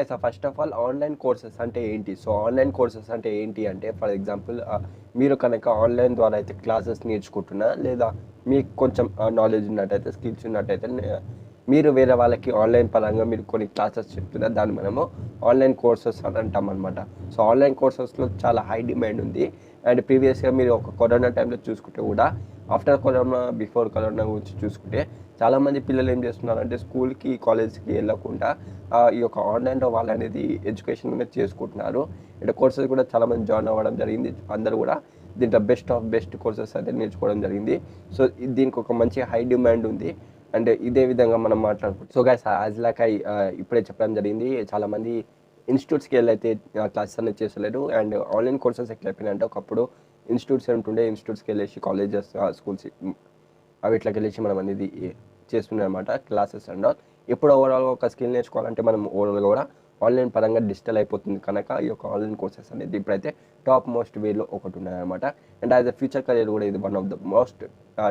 So first of all online courses అంటే ఏంటి? So online courses అంటే ఏంటి అంటే ఫర్ ఎగ్జాంపుల్ మీరు కనుక ఆన్లైన్ ద్వారా అయితే క్లాసెస్ నేర్చుకుంటున్నా లేదా మీకు కొంచెం నాలెడ్జ్ ఉన్నట్టయితే స్కిల్స్ ఉన్నట్టయితే మీరు వేరే వాళ్ళకి ఆన్లైన్ పరంగా మీరు కొన్ని క్లాసెస్ చెప్తున్నారు, దాన్ని మనము ఆన్లైన్ కోర్సెస్ అని అంటాం అనమాట. సో ఆన్లైన్ కోర్సెస్లో చాలా హై డిమాండ్ ఉంది. అండ్ ప్రీవియస్గా మీరు ఒక కరోనా టైంలో చూసుకుంటే కూడా, ఆఫ్టర్ కరోనా బిఫోర్ కరోనా గురించి చూసుకుంటే చాలామంది పిల్లలు ఏం చేస్తున్నారంటే స్కూల్కి కాలేజ్కి వెళ్ళకుండా ఈ యొక్క ఆన్లైన్లో వాళ్ళు అనేది ఎడ్యుకేషన్ అనేది చేసుకుంటున్నారు. అండ్ కోర్సెస్ కూడా చాలామంది జాయిన్ అవ్వడం జరిగింది. అందరూ కూడా దీంట్లో బెస్ట్ ఆఫ్ బెస్ట్ కోర్సెస్ అయితే నేర్చుకోవడం జరిగింది. సో దీనికి ఒక మంచి హై డిమాండ్ ఉంది. అండ్ ఇదే విధంగా మనం మాట్లాడుకుంటాం. సో గైస్ యాజ్ లైక్ ఇప్పుడే చెప్పడం జరిగింది, చాలామంది ఇన్స్టిట్యూట్స్కి వెళ్ళైతే క్లాసెస్ అనేది చేస్తలేరు. అండ్ ఆన్లైన్ కోర్సెస్ ఎట్లా అయిపోయినాయంటే, ఒకప్పుడు ఇన్స్టిట్యూట్స్ ఉంటుండే, ఇన్స్టిట్యూట్స్కి వెళ్ళేసి కాలేజెస్ స్కూల్స్ అవిట్లకి వెళ్ళేసి మనం అనేది చేస్తున్నాం అనమాట క్లాసెస్ అండ్ ఆల్. ఇప్పుడు ఓవరాల్గా ఒక స్కిల్ నేర్చుకోవాలంటే మనం ఓవరాల్గా కూడా ఆన్లైన్ పరంగా డిజిటల్ అయిపోతుంది కనుక ఈ యొక్క ఆన్లైన్ కోర్సెస్ అనేది ఇప్పుడైతే టాప్ మోస్ట్ వేలో ఒకటి ఉన్నాయన్నమాట. And as a future career కూడా ఇది one of the most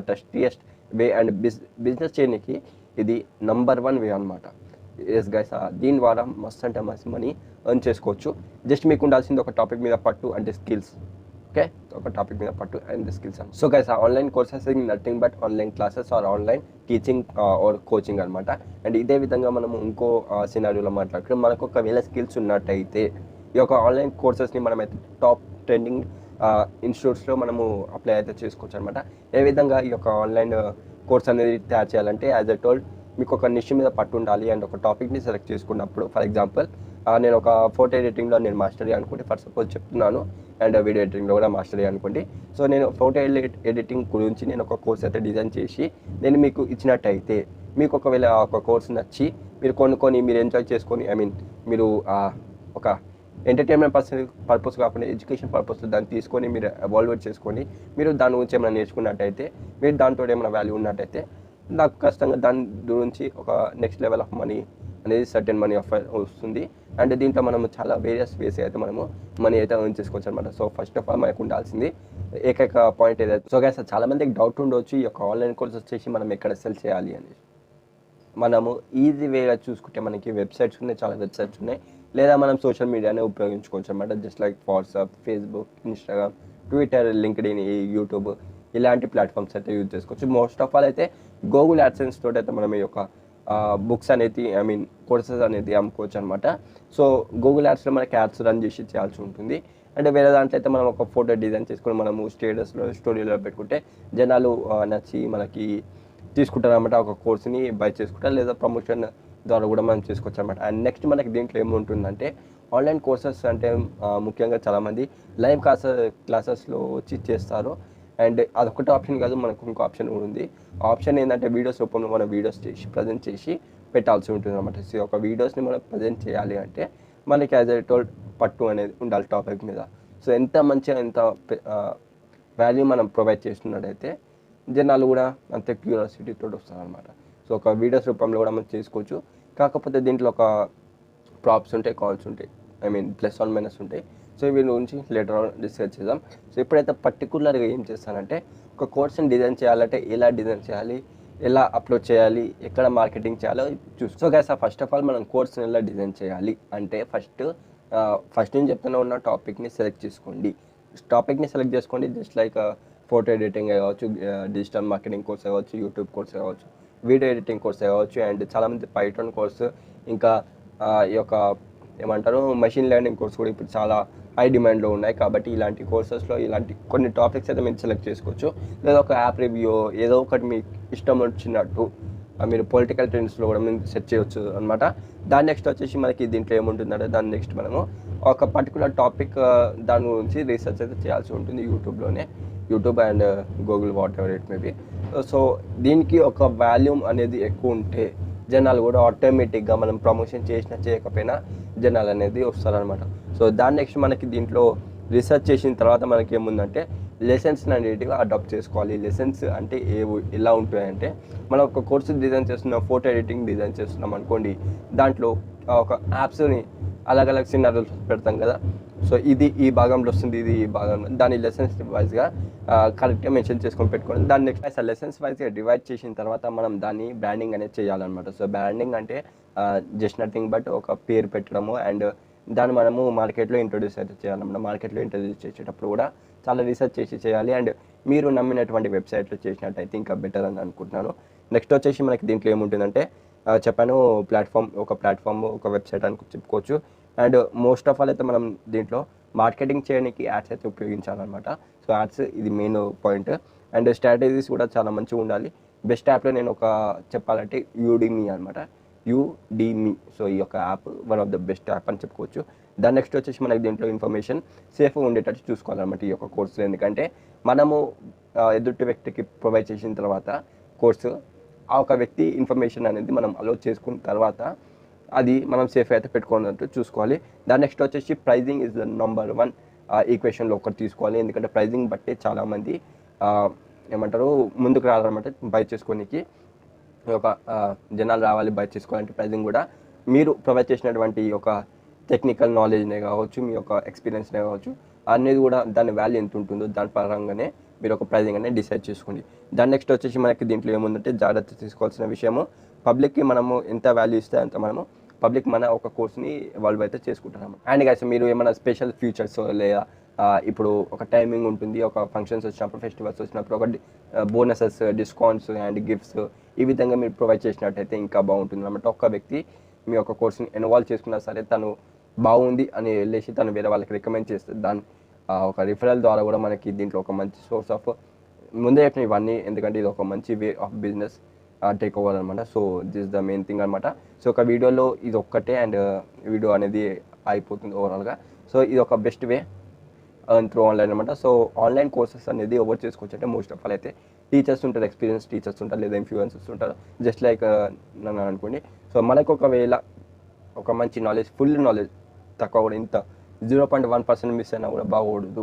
trustiest way and business చేయడానికి ఇది నంబర్ 1 వే అనమాట. ఎస్ గైస్, దీని ద్వారా మస్త్ అంటే మస్త్ మనీ ఎర్న్ చేసుకోవచ్చు. జస్ట్ మీకు ఉండాల్సింది ఒక టాపిక్ మీద పట్టు అంటే స్కిల్స్. ఓకే, ఒక టాపిక్ మీద పట్టు అండ్ స్కిల్స్ అని. So guys, online courses nothing but online classes or online teaching or coaching అనమాట. అండ్ ఇదే విధంగా మనము ఇంకో సినారియోలో మాట్లాడుకుంటే, మనకు ఒకవేళ స్కిల్స్ ఉన్నట్టయితే ఈ యొక్క ఆన్లైన్ కోర్సెస్ని మనమైతే టాప్ ట్రెండింగ్ ఇన్స్టిట్యూట్స్లో మనము అప్లై అయితే చేసుకోవచ్చు అనమాట. ఏ విధంగా ఈ యొక్క ఆన్లైన్ కోర్స్ అనేది తయారు చేయాలంటే, యాజ్ ఎ టోల్డ్, మీకు ఒక నిష్ మీద పట్టు ఉండాలి అండ్ ఒక టాపిక్ని సెలెక్ట్ చేసుకున్నప్పుడు, ఫర్ ఎగ్జాంపుల్ నేను ఒక ఫోటో ఎడిటింగ్లో నేను మాస్టరీ అనుకోండి, ఫర్ సపోజ్ చెప్తున్నాను, అండ్ వీడియో ఎడిటింగ్లో కూడా మాస్టరీ అనుకోండి. సో నేను ఫోటో ఎడిటింగ్ గురించి నేను ఒక కోర్స్ అయితే డిజైన్ చేసి నేను మీకు ఇచ్చినట్టయితే, మీకు ఒకవేళ ఒక కోర్స్ నచ్చి మీరు కొనుక్కొని మీరు ఎంజాయ్ చేసుకొని, ఐ మీన్ మీరు ఒక ఎంటర్టైన్మెంట్ పర్పస్ కాకుండా ఎడ్యుకేషన్ పర్పస్లో దాన్ని తీసుకొని మీరు ఎవాల్యుయేట్ చేసుకొని మీరు దాని గురించి ఏమైనా నేర్చుకున్నట్టయితే, మీరు దాంతో ఏమైనా వాల్యూ ఉన్నట్టయితే, నాకు ఖచ్చితంగా దాని గురించి ఒక నెక్స్ట్ లెవెల్ ఆఫ్ మనీ అనేది సర్టెన్ మనీ ఆఫర్ వస్తుంది. అండ్ దీంట్లో మనము చాలా వేరియస్ వేస్ అయితే మనము మనీ అయితే ఎర్న్ చేసుకోవచ్చు అనమాట. సో ఫస్ట్ ఆఫ్ ఆల్ మనకు ఉండాల్సింది ఏకైక పాయింట్ ఏదైతే, సో గైస్ చాలా మందికి డౌట్ ఉండవచ్చు ఈ యొక్క ఆన్లైన్ కోర్స్ వచ్చేసి మనం ఎక్కడ సెల్ చేయాలి అని. మనము ఈజీ వేగా చూసుకుంటే మనకి వెబ్సైట్స్ ఉన్నాయి, చాలా వెబ్సైట్స్ ఉన్నాయి, లేదా మనం సోషల్ మీడియానే ఉపయోగించుకోవచ్చు అనమాట. Just like WhatsApp, Facebook, Instagram, Twitter, LinkedIn, YouTube ఇలాంటి ప్లాట్ఫామ్స్ అయితే యూజ్ చేసుకోవచ్చు. మోస్ట్ ఆఫ్ ఆల్ అయితే గూగుల్ యాడ్సెన్స్ తోటి అయితే మనం ఈ యొక్క బుక్స్ అనేది, ఐ మీన్ కోర్సెస్ అనేది అమ్ముకోవచ్చు అనమాట. సో గూగుల్ యాడ్స్లో మనకి యాడ్స్ రన్ చేసి చేయాల్సి ఉంటుంది. అంటే వేరే దాంట్లో అయితే మనం ఒక ఫోటో డిజైన్ చేసుకొని మనము స్టేటస్లో స్టోరీలో పెట్టుకుంటే జనాలు నచ్చి మనకి తీసుకుంటారు అనమాట. ఒక కోర్స్ని బై చేసుకుంటారు, లేదా ప్రమోషన్ ద్వారా కూడా మనం చేసుకోవచ్చు అనమాట. అండ్ నెక్స్ట్ మనకి దీంట్లో ఏముంటుందంటే, ఆన్లైన్ కోర్సెస్ అంటే ముఖ్యంగా చాలామంది లైవ్ క్లాసెస్లో వచ్చి చేస్తారు. అండ్ అదొకటి ఆప్షన్ కాదు, మనకు ఇంకో ఆప్షన్ కూడా ఉంది. ఆప్షన్ ఏంటంటే వీడియోస్ రూపంలో మనం వీడియోస్ చేసి ప్రజెంట్ చేసి పెట్టాల్సి ఉంటుంది అనమాట. సో ఒక వీడియోస్ని మనం ప్రజెంట్ చేయాలి అంటే మనకి యాజ్ ఎ టోల్డ్ పట్టు అనేది ఉండాలి టాపిక్ మీద. సో ఎంత మంచిగా ఎంత వాల్యూ మనం ప్రొవైడ్ చేస్తున్నట్టయితే జనాలు కూడా అంతే క్యూరియాసిటీతో వస్తారు అనమాట. సో ఒక వీడియోస్ రూపంలో కూడా మనం చేసుకోవచ్చు. కాకపోతే దీంట్లో ఒక ప్రాప్స్ ఉంటాయి, కాల్స్ ఉంటాయి, I mean plus on minus ఉంటాయి. సో వీటి గురించి లేటర్ ఆన్ డిస్కస్ చేద్దాం. సో ఇప్పుడైతే పర్టికులర్గా ఏం చేస్తానంటే, ఒక కోర్స్ని డిజైన్ చేయాలంటే ఎలా డిజైన్ చేయాలి, ఎలా అప్లోడ్ చేయాలి, ఎక్కడ మార్కెటింగ్ చేయాలో చూసుకో. So guys, first of all మనం కోర్స్ని ఎలా డిజైన్ చేయాలి అంటే, ఫస్ట్ నేను చెప్తున్నా ఉన్న టాపిక్ని సెలెక్ట్ చేసుకోండి. జస్ట్ లైక్ ఫోటో ఎడిటింగ్ కావచ్చు, డిజిటల్ మార్కెటింగ్ కోర్స్ కావచ్చు, యూట్యూబ్ కోర్స్ కావచ్చు, వీడియో ఎడిటింగ్ కోర్స్ కావచ్చు, అండ్ చాలామంది పైథాన్ కోర్సు, ఇంకా ఈ యొక్క ఏమంటారు మెషిన్ లెర్నింగ్ కోర్స్ కూడా ఇప్పుడు చాలా హై డిమాండ్లో ఉన్నాయి. కాబట్టి ఇలాంటి కోర్సెస్లో ఇలాంటి కొన్ని టాపిక్స్ అయితే మీరు సెలెక్ట్ చేసుకోవచ్చు. లేదా ఒక యాప్ రివ్యూ ఏదో ఒకటి మీకు ఇష్టం వచ్చినట్టు మీరు పొలిటికల్ ట్రెండ్స్లో కూడా మీరు సెర్చ్ చేయవచ్చు అనమాట. దాని నెక్స్ట్ వచ్చేసి మనకి దీంట్లో ఏముంటుందంటే, దాని నెక్స్ట్ మనము ఒక పర్టికులర్ టాపిక్ దాని గురించి రీసెర్చ్ అయితే చేయాల్సి ఉంటుంది YouTube and Google, what ever it may B. So దీనికి ఒక వాల్యూమ్ అనేది ఎక్కువ ఉంటే జనాలు కూడా ఆటోమేటిక్గా మనం ప్రమోషన్ చేసినా చేయకపోయినా జనాలు అనేది వస్తారనమాట. సో దాని నెక్స్ట్ మనకి దీంట్లో రీసెర్చ్ చేసిన తర్వాత మనకి ఏముందంటే, లెసన్స్ అనేటివి అడాప్ట్ చేసుకోవాలి. లెసన్స్ అంటే ఎలా ఉంటాయంటే, మనం ఒక కోర్సు డిజైన్ చేస్తున్నాం, ఫోటో ఎడిటింగ్ డిజైన్ చేస్తున్నాం అనుకోండి, దాంట్లో ఒక యాప్స్ని అలగ్ సినారియోస్ పెడతాం కదా. సో ఇది ఈ భాగంలో వస్తుంది, ఇది ఈ భాగంలో, దాని లెసన్స్ వైజ్గా కరెక్ట్గా మెన్షన్ చేసుకొని పెట్టుకోండి. దాని నెక్స్ట్ అసలు లెసన్స్ వైజ్గా డివైడ్ చేసిన తర్వాత మనం దాన్ని బ్రాండింగ్ అనేది చేయాలన్నమాట. సో బ్రాండింగ్ అంటే జస్ట్ నథింగ్ బట్ ఒక పేరు పెట్టడము అండ్ దాన్ని మనము మార్కెట్లో ఇంట్రొడ్యూస్ అయితే చేయాలన్నమాట. మార్కెట్లో ఇంట్రొడ్యూస్ చేసేటప్పుడు కూడా చాలా రీసెర్చ్ చేసి చేయాలి అండ్ మీరు నమ్మినటువంటి వెబ్సైట్లో చేసినట్టయితే ఇంకా బెటర్ అని అనుకుంటున్నాను. నెక్స్ట్ వచ్చేసి మనకి దీంట్లో ఏముంటుందంటే చెప్పాను, ప్లాట్ఫామ్ ఒక వెబ్సైట్ అని చెప్పుకోవచ్చు. అండ్ మోస్ట్ ఆఫ్ ఆల్ అయితే మనం దీంట్లో మార్కెటింగ్ చేయడానికి యాడ్స్ అయితే ఉపయోగించాలన్నమాట. సో యాడ్స్ ఇది మెయిన్ పాయింట్ అండ్ స్ట్రాటజీస్ కూడా చాలా మంచిగా ఉండాలి. బెస్ట్ యాప్లో నేను ఒక చెప్పాలంటే యూడిమి అనమాట, యూడిమి. సో ఈ యొక్క app one of the best app అని చెప్పుకోవచ్చు. దాని నెక్స్ట్ వచ్చేసి మనకి దీంట్లో ఇన్ఫర్మేషన్ సేఫ్గా ఉండేటట్టు చూసుకోవాలన్నమాట ఈ యొక్క కోర్సులో. ఎందుకంటే మనము ఎదుటి వ్యక్తికి ప్రొవైడ్ చేసిన తర్వాత కోర్సు ఆ ఒక వ్యక్తి ఇన్ఫర్మేషన్ అనేది మనం అలో చేసుకున్న తర్వాత అది మనం సేఫ్ అయితే పెట్టుకున్నట్టు చూసుకోవాలి. దాని నెక్స్ట్ వచ్చేసి ప్రైజింగ్ ఇస్ ద నంబర్ 1 ఈక్వేషన్లో ఒకటి తీసుకోవాలి. ఎందుకంటే ప్రైజింగ్ బట్టే చాలామంది ఏమంటారు ముందుకు రావాలన్నమాట బై చేసుకోనికి. ఒక జనాలు రావాలి బై చేసుకోవాలంటే ప్రైజింగ్ కూడా మీరు ప్రొవైడ్ చేసినటువంటి ఒక టెక్నికల్ నాలెడ్జ్నే కావచ్చు, మీ యొక్క ఎక్స్పీరియన్స్నే కావచ్చు, అనేది కూడా దాని వాల్యూ ఎంత ఉంటుందో దాని పరంగానే మీరు ఒక ప్రైజింగ్ అనేది డిసైడ్ చేసుకోండి. దాని నెక్స్ట్ వచ్చేసి మనకి దీంట్లో ఏముందంటే జాగ్రత్త తీసుకోవాల్సిన విషయము, పబ్లిక్కి మనము ఎంత వాల్యూ ఇస్తే అంత మనము పబ్లిక్ మన ఒక కోర్స్ని ఎవాల్వ్ అయితే చేసుకుంటున్నాము. అండ్ గైస్ మీరు ఏమైనా స్పెషల్ ఫీచర్స్ లేదా ఇప్పుడు ఒక టైమింగ్ ఉంటుంది, ఒక ఫంక్షన్స్ వచ్చినప్పుడు, ఫెస్టివల్స్ వచ్చినప్పుడు ఒక బోనసెస్, డిస్కౌంట్స్ అండ్ గిఫ్ట్స్ ఈ విధంగా మీరు ప్రొవైడ్ చేసినట్టయితే ఇంకా బాగుంటుంది అన్నమాట. ఒక్క వ్యక్తి మీ యొక్క కోర్స్ని ఇన్వాల్వ్ చేసుకున్నా సరే తను బాగుంది అని వెళ్ళేసి తను వేరే వాళ్ళకి రికమెండ్ చేస్తుంది. దాని ఒక రిఫరల్ ద్వారా కూడా మనకి దీంట్లో ఒక మంచి సోర్స్ ఆఫ్ ముందే చెప్పిన ఇవన్నీ, ఎందుకంటే ఇది ఒక మంచి way of business take over అనమాట. So this the main thing అనమాట. సో ఒక వీడియోలో ఇది ఒక్కటే అండ్ వీడియో అనేది అయిపోతుంది ఓవరాల్గా. సో ఇది ఒక బెస్ట్ వే త్రూ ఆన్లైన్ అనమాట. సో ఆన్లైన్ కోర్సెస్ అనేది ఎవరు చేసుకోవచ్చు అంటే మోస్ట్ ఆఫ్ ఆల్ అయితే టీచర్స్ ఉంటారు, ఎక్స్పీరియన్స్ టీచర్స్ ఉంటారు, లేదా ఇన్ఫ్లుయెన్సర్స్ ఉంటారు, జస్ట్ లైక్ నన్ను అనుకోండి. సో మనకు ఒకవేళ ఒక మంచి నాలెడ్జ్, ఫుల్ నాలెడ్జ్ తక్కువ కూడా ఇంత 0.1% మిస్ అయినా కూడా బాగూడదు,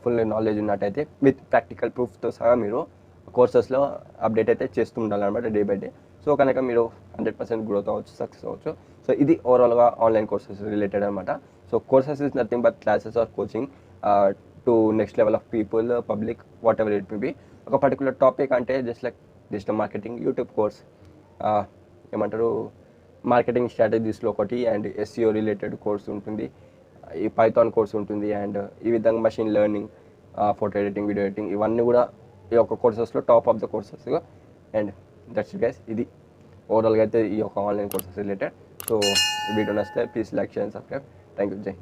ఫుల్ నాలెడ్జ్ ఉన్నట్టయితే విత్ ప్రాక్టికల్ ప్రూఫ్తో సహా మీరు కోర్సెస్లో అప్డేట్ అయితే చేస్తూ ఉండాలన్నమాట డే బై డే. సో కనుక మీరు 100% గ్రోత్ అవ్వచ్చు, సక్సెస్ అవ్వచ్చు. సో ఇది ఓవరాల్గా ఆన్లైన్ కోర్సెస్ రిలేటెడ్ అనమాట. So courses is nothing but classes or coaching to next level of people, public, whatever it may be. ఒక పర్టికులర్ టాపిక్ అంటే just like digital marketing YouTube course, ఏమంటారు marketing స్ట్రాటజీస్లో ఒకటి and SEO related course ఉంటుంది, ఈ Python course ఉంటుంది and ఈ విధంగా machine learning, photo editing, video editing ఇవన్నీ కూడా ఈ యొక్క కోర్సెస్లో top of the courses. And that's it guys, ఇది ఓవరాల్గా అయితే ఈ యొక్క online courses related. So video నచ్చితే please like, share and subscribe. Thank you. జై.